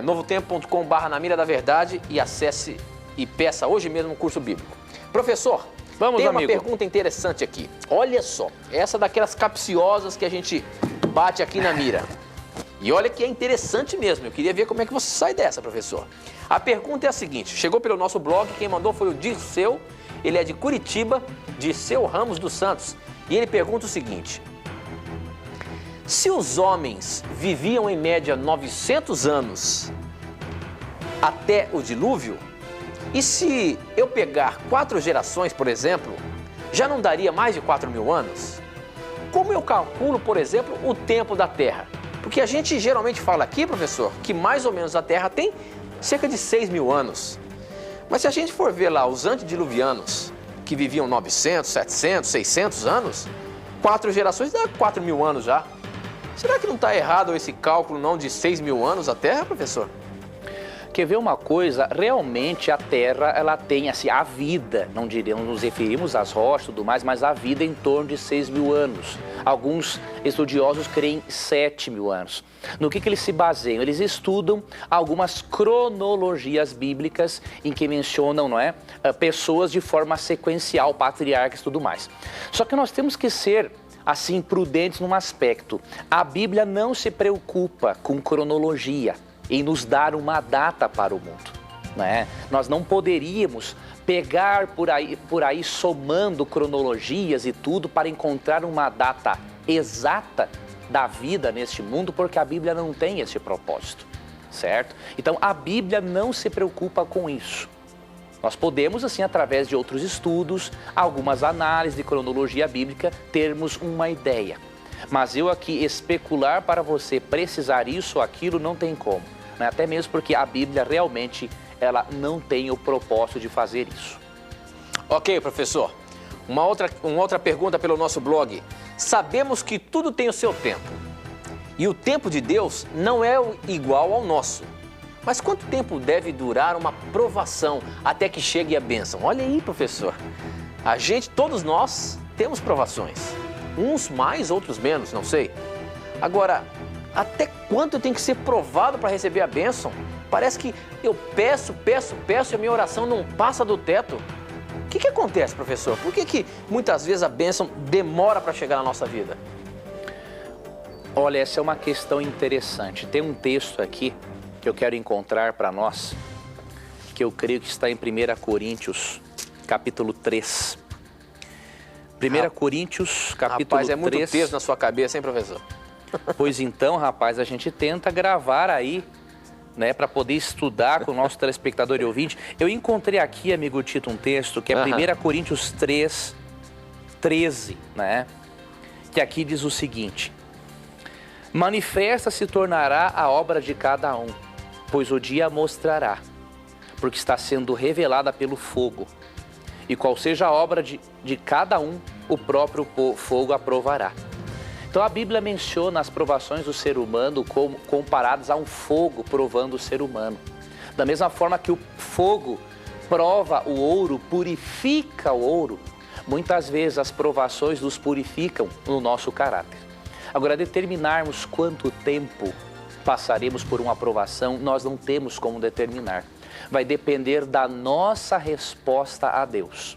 novotempo.com/na Mira da Verdade e acesse e peça hoje mesmo o curso bíblico. Professor, Vamos, Tem uma amigo. pergunta interessante aqui. Olha só, essa daquelas capciosas que a gente bate aqui na mira. E olha que é interessante mesmo. Eu queria ver como é que você sai dessa, professor. A pergunta é a seguinte. Chegou pelo nosso blog, quem mandou foi o Dirceu. Ele é de Curitiba, Dirceu Ramos dos Santos. E ele pergunta o seguinte. Se os homens viviam em média 900 anos até o dilúvio, e se eu pegar 4 gerações, por exemplo, já não daria mais de 4.000 anos? Como eu calculo, por exemplo, o tempo da Terra? Porque a gente geralmente fala aqui, professor, que mais ou menos a Terra tem cerca de 6.000 anos. Mas se a gente for ver lá os antediluvianos, que viviam 900, 700, 600 anos, 4 gerações dá 4.000 anos já. Será que não está errado esse cálculo não de 6.000 anos a Terra, professor? Quer ver uma coisa? Realmente a Terra, ela tem assim, a vida, não diríamos, nos referimos às rochas e tudo mais, mas a vida em torno de 6.000 anos. Alguns estudiosos creem 7.000 anos. No que eles se baseiam? Eles estudam algumas cronologias bíblicas em que mencionam, não é, pessoas de forma sequencial, patriarcas e tudo mais. Só que nós temos que ser assim prudentes num aspecto. A Bíblia não se preocupa com cronologia, em nos dar uma data para o mundo, né? Nós não poderíamos pegar por aí somando cronologias e tudo para encontrar uma data exata da vida neste mundo, porque a Bíblia não tem esse propósito, certo? Então a Bíblia não se preocupa com isso. Nós podemos, assim, através de outros estudos, algumas análises de cronologia bíblica, termos uma ideia. Mas eu aqui especular para você precisar isso ou aquilo não tem como. Até mesmo porque a Bíblia realmente ela não tem o propósito de fazer isso. Ok, professor. Uma outra pergunta pelo nosso blog. Sabemos que tudo tem o seu tempo. E o tempo de Deus não é igual ao nosso. Mas quanto tempo deve durar uma provação até que chegue a bênção? Olha aí, professor. Todos nós temos provações. Uns mais, outros menos, não sei. Agora, até quanto eu tenho que ser provado para receber a bênção? Parece que eu peço e a minha oração não passa do teto. O que acontece, professor? Por que muitas vezes a bênção demora para chegar na nossa vida? Olha, essa é uma questão interessante. Tem um texto aqui que eu quero encontrar para nós, que eu creio que está em 1 Coríntios, capítulo 3. 1 Coríntios, capítulo 3. Rapaz, é muito texto na sua cabeça, hein, professor? Pois então, rapaz, a gente tenta gravar aí, né, para poder estudar com o nosso telespectador e ouvinte. Eu encontrei aqui, amigo Tito, um texto que é 1 Coríntios 3, 13, né? Que aqui diz o seguinte: manifesta se tornará a obra de cada um, pois o dia mostrará, porque está sendo revelada pelo fogo. E qual seja a obra de cada um, o próprio fogo aprovará. Então a Bíblia menciona as provações do ser humano como comparadas a um fogo provando o ser humano. Da mesma forma que o fogo prova o ouro, purifica o ouro, muitas vezes as provações nos purificam no nosso caráter. Agora, determinarmos quanto tempo passaremos por uma provação, nós não temos como determinar. Vai depender da nossa resposta a Deus.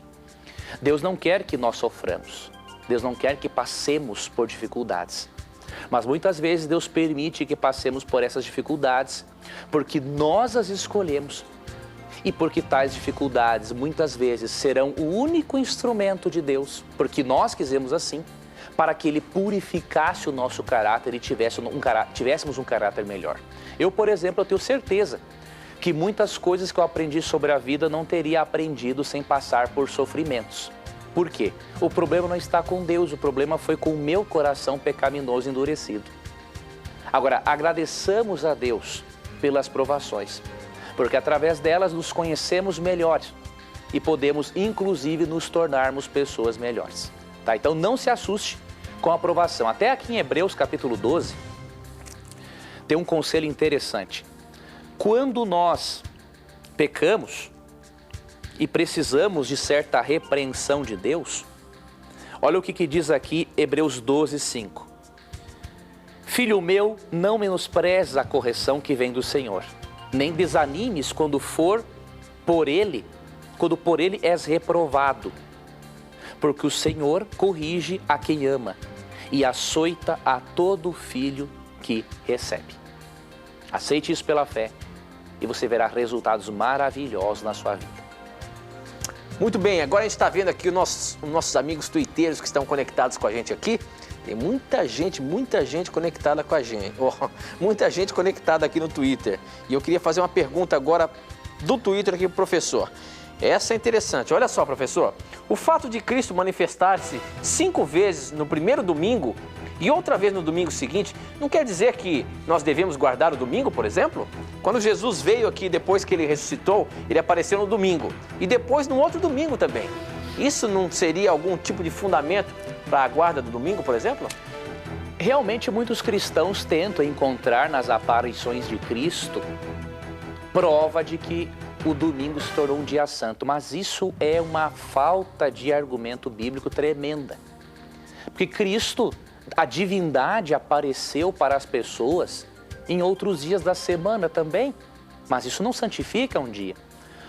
Deus não quer que nós soframos. Deus não quer que passemos por dificuldades. Mas muitas vezes Deus permite que passemos por essas dificuldades porque nós as escolhemos. E porque tais dificuldades muitas vezes serão o único instrumento de Deus, porque nós quisemos assim, para que Ele purificasse o nosso caráter e tivéssemos um caráter melhor. Eu, por exemplo, eu tenho certeza que muitas coisas que eu aprendi sobre a vida não teria aprendido sem passar por sofrimentos. Por quê? O problema não está com Deus, o problema foi com o meu coração pecaminoso endurecido. Agora, agradeçamos a Deus pelas provações, porque através delas nos conhecemos melhor e podemos, inclusive, nos tornarmos pessoas melhores. Tá? Então, não se assuste com a provação. Até aqui em Hebreus, capítulo 12, tem um conselho interessante. Quando nós pecamos e precisamos de certa repreensão de Deus, olha o que diz aqui Hebreus 12, 5. Filho meu, não menosprezes a correção que vem do Senhor, nem desanimes quando por ele és reprovado. porque o Senhor corrige a quem ama e açoita a todo filho que recebe. Aceite isso pela fé e você verá resultados maravilhosos na sua vida. Muito bem, agora a gente está vendo aqui os nossos amigos tuiteiros que estão conectados com a gente aqui. Tem muita gente conectada com a gente. Muita gente conectada aqui no Twitter. E eu queria fazer uma pergunta agora do Twitter aqui para o professor. Essa é interessante. Olha só, professor. O fato de Cristo manifestar-se 5 vezes no primeiro domingo e outra vez no domingo seguinte, não quer dizer que nós devemos guardar o domingo, por exemplo? Quando Jesus veio aqui, depois que ele ressuscitou, ele apareceu no domingo. E depois no outro domingo também. Isso não seria algum tipo de fundamento para a guarda do domingo, por exemplo? Realmente muitos cristãos tentam encontrar nas aparições de Cristo prova de que o domingo se tornou um dia santo, mas isso é uma falta de argumento bíblico tremenda. Porque Cristo, a divindade, apareceu para as pessoas em outros dias da semana também, mas isso não santifica um dia.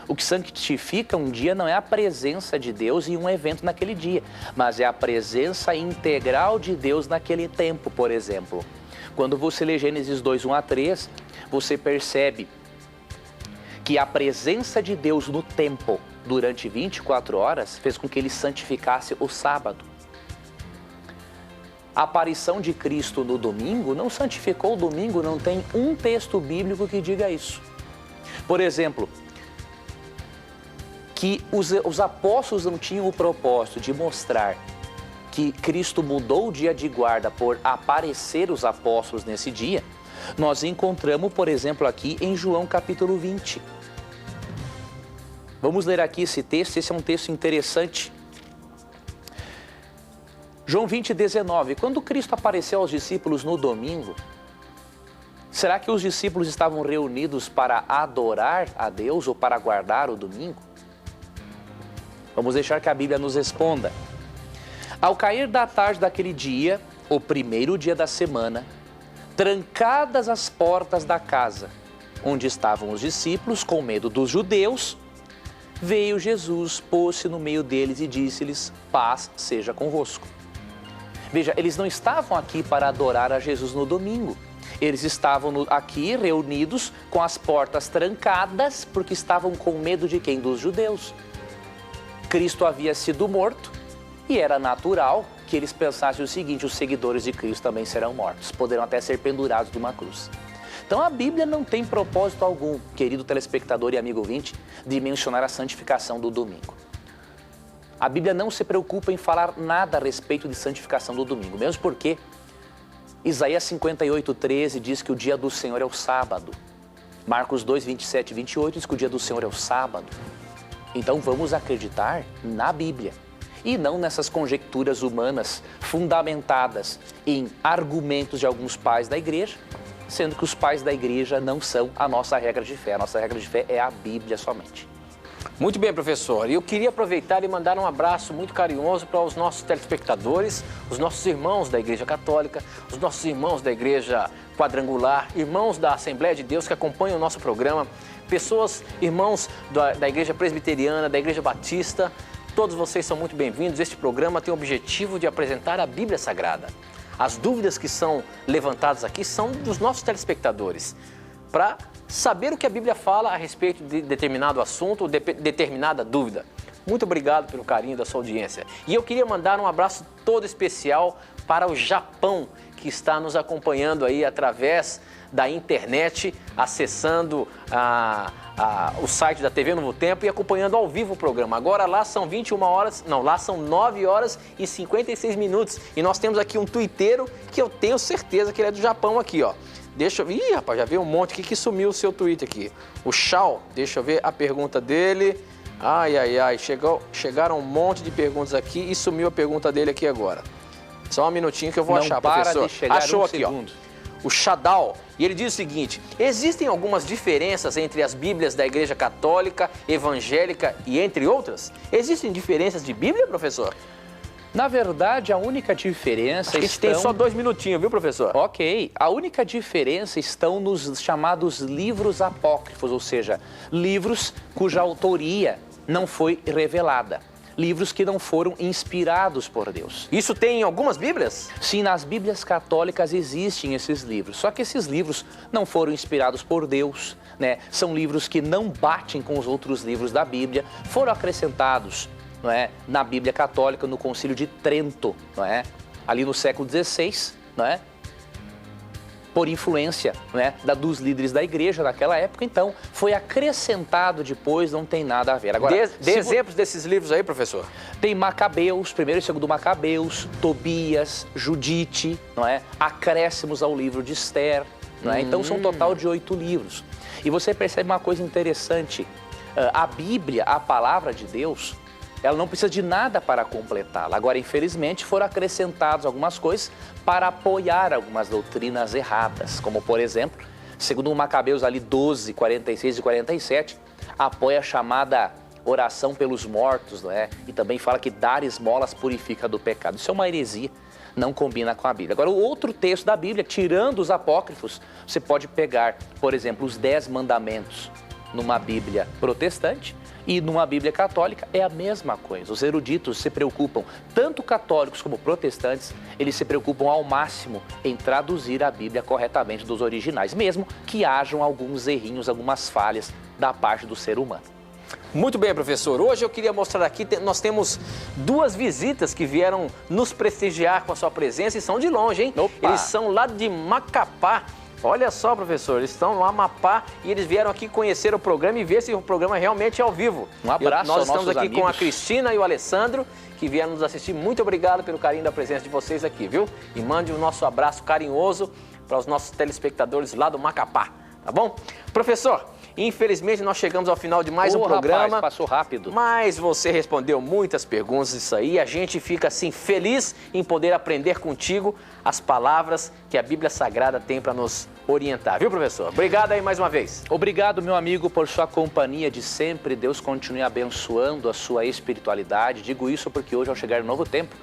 O que santifica um dia não é a presença de Deus em um evento naquele dia, mas é a presença integral de Deus naquele tempo, por exemplo. Quando você lê Gênesis 2, 1 a 3, você percebe que a presença de Deus no templo durante 24 horas fez com que ele santificasse o sábado. A aparição de Cristo no domingo não santificou o domingo, não tem um texto bíblico que diga isso. Por exemplo, que os apóstolos não tinham o propósito de mostrar que Cristo mudou o dia de guarda por aparecer os apóstolos nesse dia, nós encontramos, por exemplo, aqui em João capítulo 20. Vamos ler aqui esse texto, esse é um texto interessante. João 20, 19. Quando Cristo apareceu aos discípulos no domingo, será que os discípulos estavam reunidos para adorar a Deus ou para guardar o domingo? Vamos deixar que a Bíblia nos responda. Ao cair da tarde daquele dia, o primeiro dia da semana, trancadas as portas da casa onde estavam os discípulos, com medo dos judeus, veio Jesus, pôs-se no meio deles e disse-lhes: paz seja convosco. Veja, eles não estavam aqui para adorar a Jesus no domingo. Eles estavam aqui reunidos com as portas trancadas porque estavam com medo de quem? Dos judeus. Cristo havia sido morto e era natural que eles pensassem o seguinte: os seguidores de Cristo também serão mortos, poderão até ser pendurados de uma cruz. Então a Bíblia não tem propósito algum, querido telespectador e amigo ouvinte, de mencionar a santificação do domingo. A Bíblia não se preocupa em falar nada a respeito de santificação do domingo, mesmo porque Isaías 58, 13 diz que o dia do Senhor é o sábado. Marcos 2, 27 e 28 diz que o dia do Senhor é o sábado. Então vamos acreditar na Bíblia e não nessas conjecturas humanas fundamentadas em argumentos de alguns pais da igreja, sendo que os pais da igreja não são a nossa regra de fé. A nossa regra de fé é a Bíblia somente. Muito bem, professor. E eu queria aproveitar e mandar um abraço muito carinhoso para os nossos telespectadores, os nossos irmãos da Igreja Católica, os nossos irmãos da Igreja Quadrangular, irmãos da Assembleia de Deus que acompanham o nosso programa, pessoas, irmãos da Igreja Presbiteriana, da Igreja Batista. Todos vocês são muito bem-vindos. Este programa tem o objetivo de apresentar a Bíblia Sagrada. As dúvidas que são levantadas aqui são dos nossos telespectadores, para saber o que a Bíblia fala a respeito de determinado assunto ou de determinada dúvida. Muito obrigado pelo carinho da sua audiência. E eu queria mandar um abraço todo especial para o Japão, que está nos acompanhando aí através da internet, acessando o site da TV Novo Tempo e acompanhando ao vivo o programa. Agora lá são 21 horas, não, lá são 9 horas e 56 minutos. E nós temos aqui um tuiteiro que eu tenho certeza que ele é do Japão aqui, ó. Deixa eu ver. Ih, rapaz, já veio um monte. O que sumiu o seu tweet aqui? O Shao, deixa eu ver a pergunta dele. Ai, ai, ai. Chegaram um monte de perguntas aqui e sumiu a pergunta dele aqui agora. Só um minutinho que eu vou achar, professor. Achou aqui, ó. O Shadal. E ele diz o seguinte: existem algumas diferenças entre as Bíblias da Igreja Católica, Evangélica e entre outras? Existem diferenças de Bíblia, professor? Na verdade, a única diferença... A gente tem só 2 minutinhos, viu, professor? Ok. A única diferença estão nos chamados livros apócrifos, ou seja, livros cuja autoria não foi revelada. livros que não foram inspirados por Deus. Isso tem em algumas Bíblias? Sim, nas Bíblias católicas existem esses livros, só que esses livros não foram inspirados por Deus, né? São livros que não batem com os outros livros da Bíblia, foram acrescentados, não é, na Bíblia católica, no Concílio de Trento, não é? Ali no século XVI, não é? Por influência, né, dos líderes da igreja naquela época, então foi acrescentado depois, não tem nada a ver. Agora, dê exemplos desses livros aí, professor. Tem Macabeus, primeiro e segundo Macabeus, Tobias, Judite, não é? Acréscimos ao livro de Esther, não é? Então são um total de 8 livros. E você percebe uma coisa interessante, a Bíblia, a palavra de Deus, ela não precisa de nada para completá-la. Agora, infelizmente, foram acrescentadas algumas coisas para apoiar algumas doutrinas erradas, como, por exemplo, segundo o Macabeus ali 12, 46 e 47, apoia a chamada oração pelos mortos, não é? E também fala que dar esmolas purifica do pecado. Isso é uma heresia, não combina com a Bíblia. Agora, o outro texto da Bíblia, tirando os apócrifos, você pode pegar, por exemplo, os 10 mandamentos numa Bíblia protestante, e numa Bíblia católica é a mesma coisa. Os eruditos se preocupam, tanto católicos como protestantes, eles se preocupam ao máximo em traduzir a Bíblia corretamente dos originais, mesmo que hajam alguns errinhos, algumas falhas da parte do ser humano. Muito bem, professor. Hoje eu queria mostrar aqui, nós temos 2 visitas que vieram nos prestigiar com a sua presença e são de longe, hein? Opa. Eles são lá de Macapá. Olha só, professor, eles estão no Amapá e eles vieram aqui conhecer o programa e ver se o programa realmente é ao vivo. Um abraço Nós aos estamos nossos aqui amigos. com a Cristina e o Alessandro, que vieram nos assistir. Muito obrigado pelo carinho da presença de vocês aqui, viu? E mande o nosso abraço carinhoso para os nossos telespectadores lá do Macapá, tá bom? Professor, infelizmente nós chegamos ao final de mais um programa. Rapaz, passou rápido. Mas você respondeu muitas perguntas, isso aí. A gente fica assim feliz em poder aprender contigo as palavras que a Bíblia Sagrada tem para nos orientar, viu, professor? Obrigado aí mais uma vez. Obrigado, meu amigo, por sua companhia de sempre. Deus continue abençoando a sua espiritualidade. Digo isso porque hoje, ao chegar no novo tempo,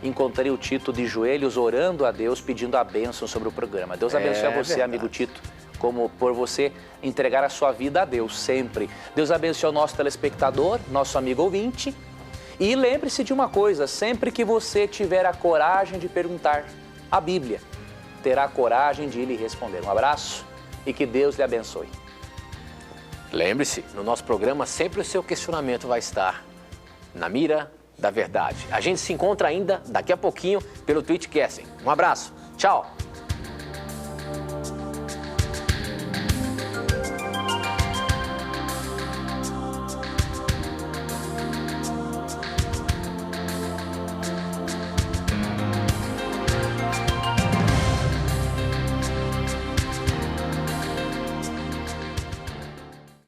encontrei o Tito de joelhos orando a Deus, pedindo a bênção sobre o programa. Deus abençoe a você, verdade, amigo Tito, como por você entregar a sua vida a Deus sempre. Deus abençoe o nosso telespectador, nosso amigo ouvinte. E lembre-se de uma coisa, sempre que você tiver a coragem de perguntar a Bíblia, terá coragem de lhe responder. Um abraço e que Deus lhe abençoe. Lembre-se, no nosso programa sempre o seu questionamento vai estar na mira da verdade. A gente se encontra ainda daqui a pouquinho pelo Twitchcast. Um abraço, tchau!